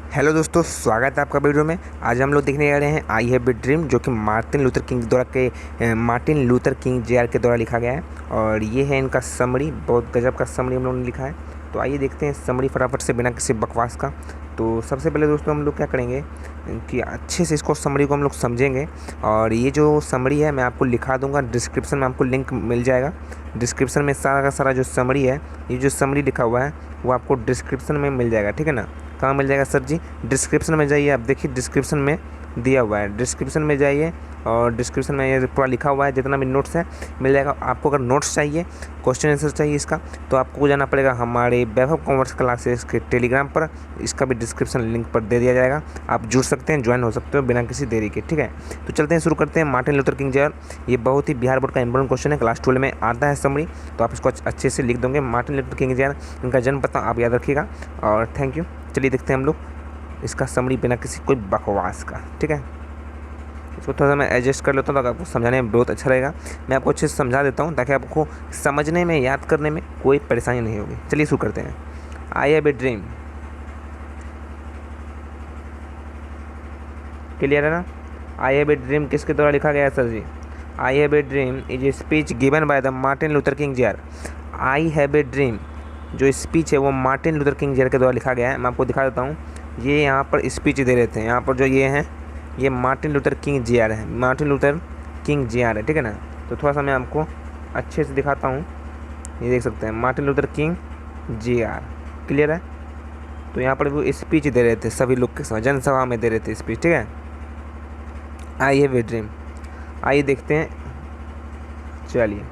Hello दोस्तों, स्वागत है आपका वीडियो में। आज हम लोग देखने जा रहे हैं आई हैव ए ड्रीम, जो कि मार्टिन लूथर किंग द्वारा मार्टिन लूथर किंग जूनियर के द्वारा लिखा गया है। और ये है इनका समरी, बहुत गजब का समरी हम लोगों ने लिखा है। तो आइए देखते हैं समरी फटाफट से, बिना किसी बकवास का। तो सबसे पहले दोस्तों हम लोग क्या करेंगे कि अच्छे से इसको समरी को हम लोग समझेंगे। और ये जो समरी है मैं आपको लिखा दूंगा, डिस्क्रिप्शन में आपको लिंक मिल जाएगा। डिस्क्रिप्शन में सारा का सारा जो समरी है, ये जो समरी लिखा हुआ है वो आपको डिस्क्रिप्शन में मिल जाएगा, ठीक है ना। कहाँ मिल जाएगा सर जी? डिस्क्रिप्शन में जाइए, आप देखिए डिस्क्रिप्शन में दिया हुआ है। डिस्क्रिप्शन में जाइए और डिस्क्रिप्शन में ये पूरा लिखा हुआ है, जितना भी नोट्स है मिल जाएगा आपको। अगर नोट्स चाहिए, क्वेश्चन आंसर चाहिए इसका, तो आपको जाना पड़ेगा हमारे वैभव कॉमर्स क्लासेस के टेलीग्राम पर। इसका भी डिस्क्रिप्शन लिंक पर दे दिया जाएगा, आप जुड़ सकते हैं, ज्वाइन हो सकते हो बिना किसी देरी के, ठीक है। तो चलते हैं, शुरू करते हैं। मार्टिन लूथर किंग जूनियर, ये बहुत ही बिहार बोर्ड का इंपॉर्टेंट क्वेश्चन है, क्लास 12 में आता है समरी, तो आप इसको अच्छे से लिख दोगे। मार्टिन लूथर किंग जूनियर, इनका जन्म पता आप याद रखिएगा। और थैंक यू। चलिए देखते हैं हम लोग इसका समरी बिना किसी कोई बकवास का, ठीक है। इसको थोड़ा सा मैं एडजस्ट कर लेता हूँ ताकि आपको समझाने में बहुत अच्छा रहेगा। मैं आपको अच्छे से समझा देता हूँ ताकि आपको समझने में, याद करने में कोई परेशानी नहीं होगी। चलिए शुरू करते हैं। आई हैव ए ड्रीम, क्लियर है ना। आई हैव ए ड्रीम किसके द्वारा लिखा गया है sir ji? I have a dream is a speech given by the Martin Luther King junior. I have a dream जो स्पीच है वो मार्टिन लूथर किंग जूनियर के द्वारा लिखा गया है। मैं आपको दिखा देता हूँ, ये यहाँ पर स्पीच दे रहे थे। यहाँ पर जो ये हैं, ये मार्टिन लूथर किंग जूनियर है, मार्टिन लूथर किंग जूनियर है, ठीक है ना। तो थोड़ा सा मैं आपको अच्छे से दिखाता हूँ, ये देख सकते हैं Martin Luther King junior, clear है। तो यहाँ पर वो स्पीच दे रहे थे सभी लोग के साथ, जनसभा में दे रहे थे स्पीच, ठीक है। आई हैव ए ड्रीम, आइए देखते हैं। चलिए,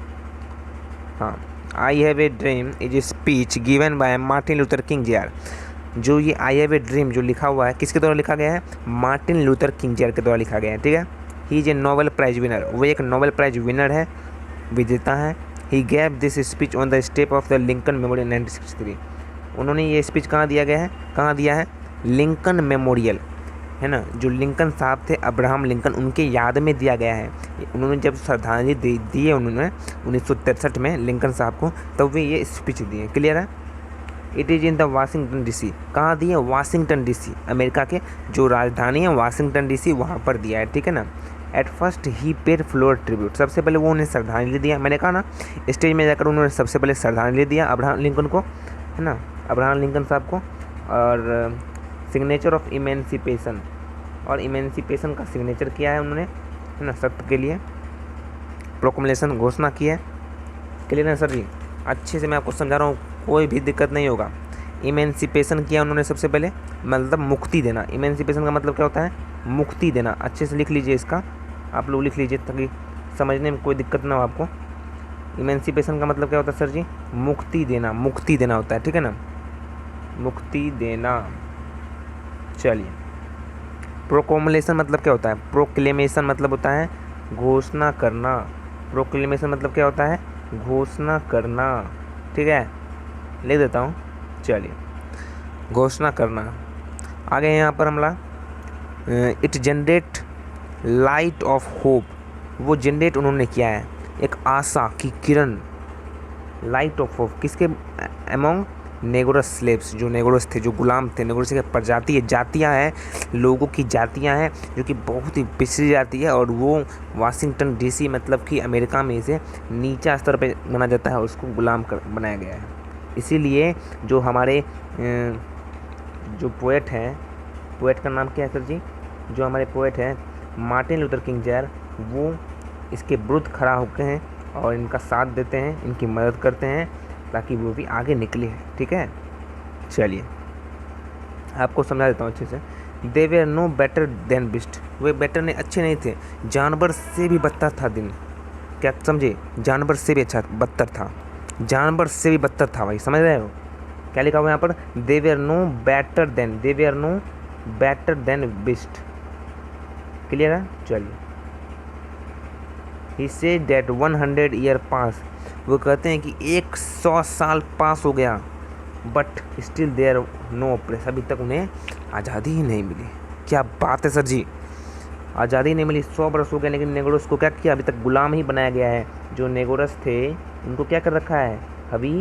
हाँ, आई have a dream is a speech given bye Martin Luther King junior. जो ये आई हैव ए ड्रीम जो लिखा हुआ है, किसके द्वारा लिखा गया है? मार्टिन लूथर किंग जूनियर के द्वारा लिखा गया है, ठीक है। He is a Nobel prize winner, वो एक नोबेल प्राइज विनर है, विजेता है। He gave this speech on the step of the Lincoln Memorial 1963। उन्होंने ये स्पीच कहाँ दिया गया है? कहाँ दिया है? लिंकन मेमोरियल, है ना। जो लिंकन साहब थे, अब्राहम लिंकन, उनके याद में दिया गया है। उन्होंने जब श्रद्धांजलि दी है उन्होंने 1963 में लिंकन साहब को, तब वे ये स्पीच दिए, क्लियर है। It is in the Washington DC, कहाँ दिए? वाशिंगटन डीसी, अमेरिका के जो राजधानी है वाशिंगटन डीसी, वहाँ पर दिया है, ठीक है ना। At first he paid floor tribute, सबसे पहले वो उन्हें श्रद्धांजलि दिया। मैंने कहा ना, स्टेज में जाकर उन्होंने सबसे पहले श्रद्धांजलि दिया अब्राहम लिंकन को, है ना, अब्राहम लिंकन साहब को। और सिग्नेचर ऑफ इमेंसिपेशन, और इमेंसिपेशन का सिग्नेचर किया है उन्होंने, है ना, सत्य के लिए प्रोक्लेमेशन, घोषणा की है, क्लियर है सर जी। अच्छे से मैं आपको समझा रहा हूँ, कोई भी दिक्कत नहीं होगा। इमेंसिपेशन किया उन्होंने सबसे पहले, मतलब मुक्ति देना। इमेंसिपेशन का मतलब क्या होता है? मुक्ति देना। अच्छे से लिख लीजिए इसका, आप लोग लिख लीजिए ताकि समझने में कोई दिक्कत ना हो आपको। इमेंसिपेशन का मतलब क्या होता है सर जी? मुक्ति देना, मुक्ति देना होता है, ठीक है ना, मुक्ति देना। चलिए, प्रोक्लेमेशन मतलब क्या होता है? प्रोक्लेमेशन मतलब होता है घोषणा करना। प्रोक्लेमेशन मतलब क्या होता है? घोषणा करना, ठीक है, लिख देता हूँ। चलिए, घोषणा करना। आगे यहाँ पर हमला it generate light of hope, वो जनरेट उन्होंने किया है एक आशा की किरण, लाइट ऑफ होप, किसके? अमोंग नेगोरस स्लेव्स, जो नेगोरस थे, जो गुलाम थे। नेगोरस की प्रजाति है, जातियाँ हैं, लोगों की जातियाँ हैं जो कि बहुत ही पिछड़ी जाती है, और वो वाशिंगटन डीसी मतलब कि अमेरिका में इसे नीचा स्तर पे माना जाता है और उसको गुलाम कर बनाया गया है। इसीलिए जो हमारे जो पोएट हैं, पोएट का नाम क्या है सर जी? जो हमारे पोएट हैं मार्टिन लूथर किंग जूनियर, वो इसके विरुद्ध खड़ा होते हैं और इनका साथ देते हैं, इनकी मदद करते हैं ताकि वो भी आगे निकले, ठीक है। चलिए, आपको समझा देता हूँ अच्छे से। They were no better than beast, वे बेटर नहीं, अच्छे नहीं थे, जानवर से भी बदतर था दिन। क्या समझे? जानवर से भी अच्छा, बदतर था, जानवर से भी बदतर था भाई, समझ रहे हो? क्या लिखा हुआ है यहाँ पर? They were no better than, they were no better than beast, clear है। चलिए, he said that 100 year pass, वो कहते हैं कि 100 साल पास हो गया, but still there no press, अभी तक उन्हें आज़ादी ही नहीं मिली। क्या बात है सर जी, आज़ादी नहीं मिली, 100 बरस हो गए, लेकिन नेगोरस को क्या किया? अभी तक गुलाम ही बनाया गया है। जो नेगोरस थे उनको क्या कर रखा है? अभी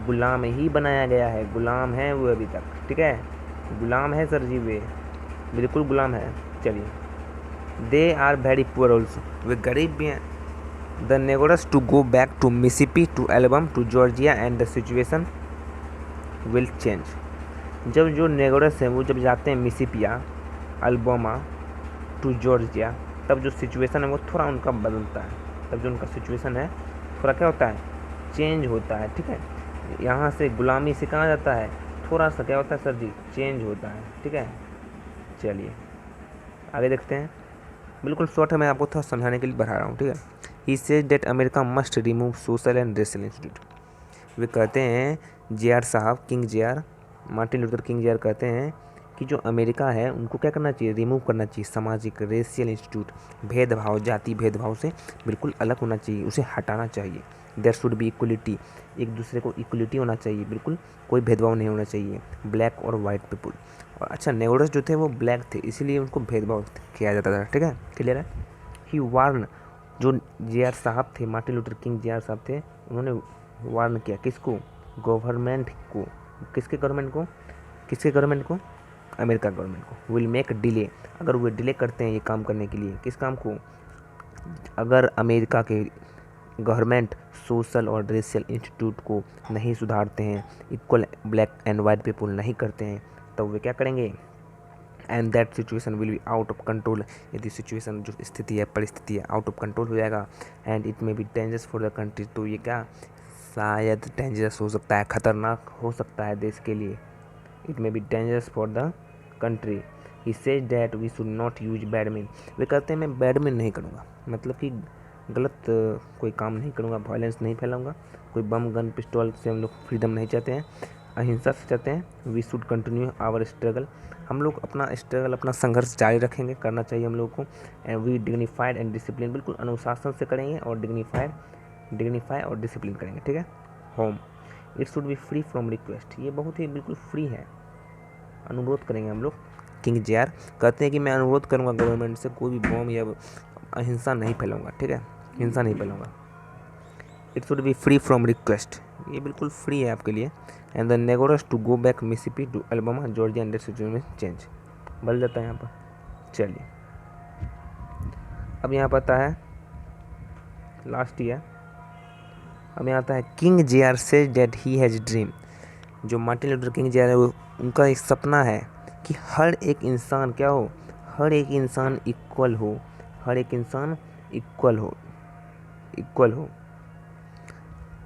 गुलाम ही बनाया गया है, गुलाम है वो अभी तक, ठीक है। गुलाम है सर जी, वे बिल्कुल गुलाम है। चलिए, they are very poor also, वे गरीब भी हैं। The negroes to go back to Mississippi to Alabama to Georgia and the situation will change. जब जो नेगोरस हैं वो जब जाते हैं मिसिसिपिया, अल्बामा टू जॉर्जिया, तब जो सिचुएशन है वो थोड़ा उनका बदलता है। तब जो उनका सिचुएशन है थोड़ा क्या होता है, चेंज होता है। ठीक है, यहाँ से गुलामी से कहाँ जाता है, थोड़ा सा क्या होता है सर जी, चेंज होता है। ठीक है, चलिए आगे देखते हैं। बिल्कुल शॉर्ट है, मैं आपको थोड़ा समझाने के लिए बढ़ा रहा हूँ। ठीक है, he says that America must remove social and racial institute. वे कहते हैं जे.आर. साहब, King J R. Martin Luther King J R. कहते हैं कि जो अमेरिका है उनको क्या करना चाहिए, रिमूव करना चाहिए सामाजिक रेशियल इंस्टीट्यूट, भेदभाव, जाति भेदभाव से बिल्कुल अलग होना चाहिए, उसे हटाना चाहिए। देयर शुड बी इक्वलिटी, एक दूसरे को इक्वलिटी होना चाहिए, बिल्कुल कोई भेदभाव नहीं होना चाहिए, ब्लैक और वाइट पीपुल। और अच्छा, नेगोरस जो थे वो ब्लैक थे, इसीलिए उनको भेदभाव किया जाता था। ठीक है, क्लियर है। ही वार्न, जो जे.आर. साहब थे, मार्टिन लूथर किंग जे.आर. साहब थे, उन्होंने वार्न किया किसको, गवर्नमेंट को, किसके गवर्नमेंट को, किसके गवर्नमेंट को, अमेरिका गवर्नमेंट को। विल मेक डिले, अगर वो डिले करते हैं ये काम करने के लिए, किस काम को, अगर अमेरिका के गवर्नमेंट सोशल और रेशियल इंस्टीट्यूट को नहीं सुधारते हैं, equal black and white people नहीं करते हैं, तो वे क्या करेंगे, and that situation will be out of control, यदि सिचुएशन जो स्थिति है, परिस्थिति है, आउट ऑफ कंट्रोल हो जाएगा, and it may be dangerous for the country, तो ये क्या शायद डेंजरस हो सकता है, खतरनाक हो सकता है देश के लिए। It may be dangerous for the country. He says that we should not use bad means, वे कहते हैं मैं बैडमिन नहीं करूँगा, मतलब कि गलत कोई काम नहीं करूँगा, वायलेंस नहीं फैलाऊँगा, कोई बम गन पिस्टल से हम लोग फ्रीडम नहीं चाहते हैं, अहिंसा से चाहते हैं। We should continue our struggle, हम लोग अपना स्ट्रगल, अपना संघर्ष जारी रखेंगे, करना चाहिए हम लोग को। And we dignified and discipline, बिल्कुल अनुशासन से करेंगे और डिग्निफाई और डिसिप्लिन करेंगे। ठीक है, home, it should be free from request, ये बहुत ही बिल्कुल फ्री है, अनुरोध करेंगे हम लोग। King J R. कहते हैं कि मैं अनुरोध करूंगा गवर्नमेंट से, कोई भी बम या अहिंसा नहीं फैलाऊंगा। ठीक है, हिंसा नहीं फैलाऊंगा। It should be free from request, ये बिल्कुल फ्री है आपके लिए। And the negroes to go back Mississippi to Alabama Georgia and situation में चेंज, बदल जाता है यहाँ पर। चलिए अब यहाँ पर आता है लास्ट ईयर, अब यहाँ आता है king JR. Says that he has dream, जो मार्टिन लूथर किंग जे.आर. उनका एक सपना है कि हर एक इंसान क्या हो, हर एक इंसान इक्वल हो, हर एक इंसान इक्वल हो, इक्वल हो।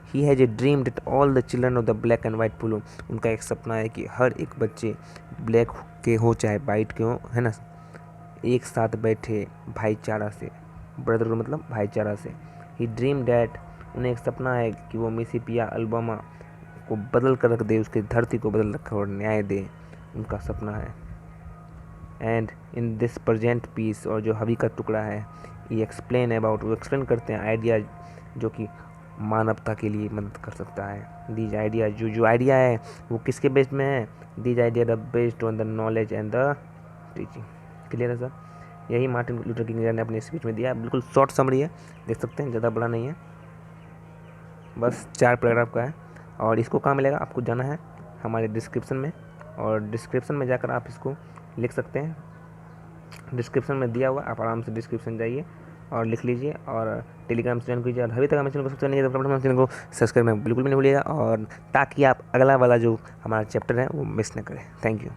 He has a dream that all the children of the black and white people, उनका एक सपना है कि हर एक बच्चे ब्लैक के हो चाहे वाइट के हो, है ना, एक साथ बैठे भाईचारा से, ब्रदर मतलब भाईचारा से। ही ड्रीम डैट, उन्हें एक सपना है कि वो मिसिसिपिया अल्बामा को बदल कर रख दे, उसके धरती को बदल रख और न्याय दे, उनका सपना है। And in this present peace, और जो हवी का टुकड़ा है, ये एक्सप्लेन अबाउट, वो एक्सप्लेन करते हैं आइडिया जो कि मानवता के लिए मदद कर सकता है। दीज आइडिया, जो आइडिया है वो किसके बेस्ड में है, these idea the based on the knowledge and the teaching. Clear है सर, यही मार्टिन लूथर किंग ने अपने स्पीच में दिया, बिल्कुल शॉर्ट समरी है, देख सकते हैं, ज़्यादा बड़ा नहीं है, बस 4 पैराग्राफ का है। और इसको कहाँ मिलेगा, आपको जाना है हमारे डिस्क्रिप्शन में, और डिस्क्रिप्शन में जाकर आप इसको लिख सकते हैं, डिस्क्रिप्शन में दिया हुआ, आप आराम से डिस्क्रिप्शन जाइए और लिख लीजिए, और टेलीग्राम से ज्वाइन कीजिए। और अभी तक हमारे चैनल को सब्सक्राइब नहीं किया तो हमारे चैनल को सब्सक्राइब में बिल्कुल भी नहीं भूलिएगा, और ताकि आप अगला वाला जो हमारा चैप्टर है वो मिस न करें। Thank you.